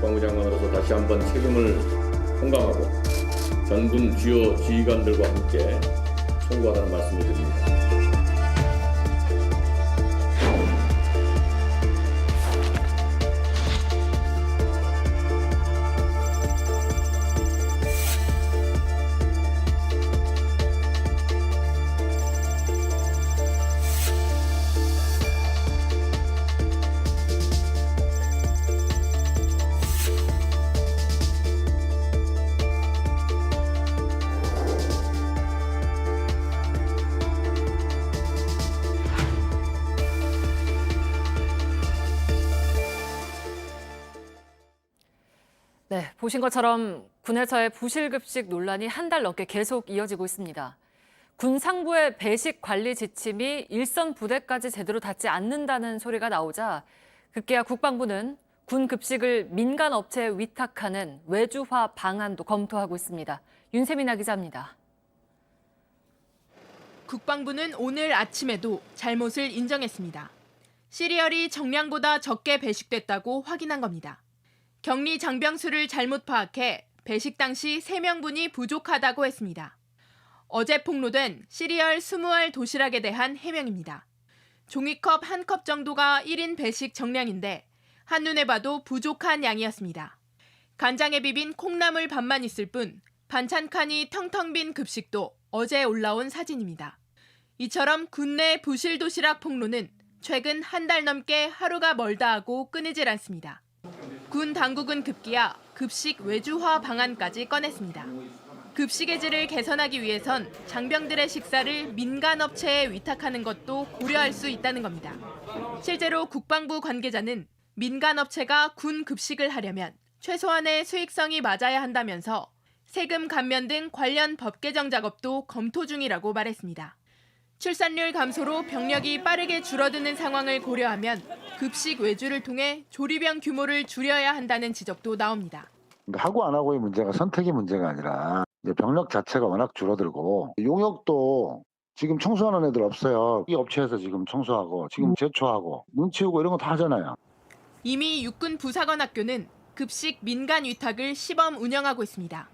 국방부 장관으로서 다시 한번 책임을 통감하고 전군 주요 지휘관들과 함께 총구하다는 말씀을 드립니다. 네, 보신 것처럼 군에서의 부실급식 논란이 한 달 넘게 계속 이어지고 있습니다. 군 상부의 배식 관리 지침이 일선 부대까지 제대로 닿지 않는다는 소리가 나오자 급기야 국방부는 군 급식을 민간 업체에 위탁하는 외주화 방안도 검토하고 있습니다. 윤세민아 기자입니다. 국방부는 오늘 아침에도 잘못을 인정했습니다. 시리얼이 정량보다 적게 배식됐다고 확인한 겁니다. 격리 장병수를 잘못 파악해 배식 당시 3명분이 부족하다고 했습니다. 어제 폭로된 시리얼 20알 도시락에 대한 해명입니다. 종이컵 1컵 정도가 1인 배식 정량인데 한눈에 봐도 부족한 양이었습니다. 간장에 비빈 콩나물 반만 있을 뿐 반찬 칸이 텅텅 빈 급식도 어제 올라온 사진입니다. 이처럼 군내 부실 도시락 폭로는 최근 한 달 넘게 하루가 멀다 하고 끊이질 않습니다. 군 당국은 급기야 급식 외주화 방안까지 꺼냈습니다. 급식의 질을 개선하기 위해선 장병들의 식사를 민간 업체에 위탁하는 것도 고려할 수 있다는 겁니다. 실제로 국방부 관계자는 민간 업체가 군 급식을 하려면 최소한의 수익성이 맞아야 한다면서 세금 감면 등 관련 법 개정 작업도 검토 중이라고 말했습니다. 출산율 감소로 병력이 빠르게 줄어드는 상황을 고려하면 급식 외주를 통해 조리병 규모를 줄여야 한다는 지적도 나옵니다. 하고 안 하고의 문제가 선택의 문제가 아니라 이제 병력 자체가 워낙 줄어들고 용역도 지금 청소하는 애들 없어요. 이 업체에서 지금 청소하고 지금 제초하고 눈 치우고 이런 거 다 하잖아요. 이미 육군 부사관학교는 급식 민간 위탁을 시범 운영하고 있습니다.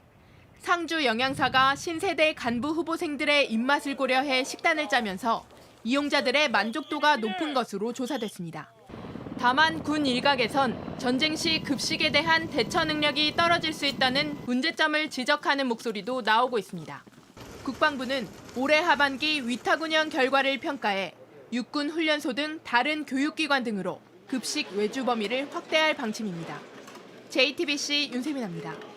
상주 영양사가 신세대 간부 후보생들의 입맛을 고려해 식단을 짜면서 이용자들의 만족도가 높은 것으로 조사됐습니다. 다만 군 일각에선 전쟁 시 급식에 대한 대처 능력이 떨어질 수 있다는 문제점을 지적하는 목소리도 나오고 있습니다. 국방부는 올해 하반기 위탁 운영 결과를 평가해 육군 훈련소 등 다른 교육기관 등으로 급식 외주 범위를 확대할 방침입니다. JTBC 윤세민입니다.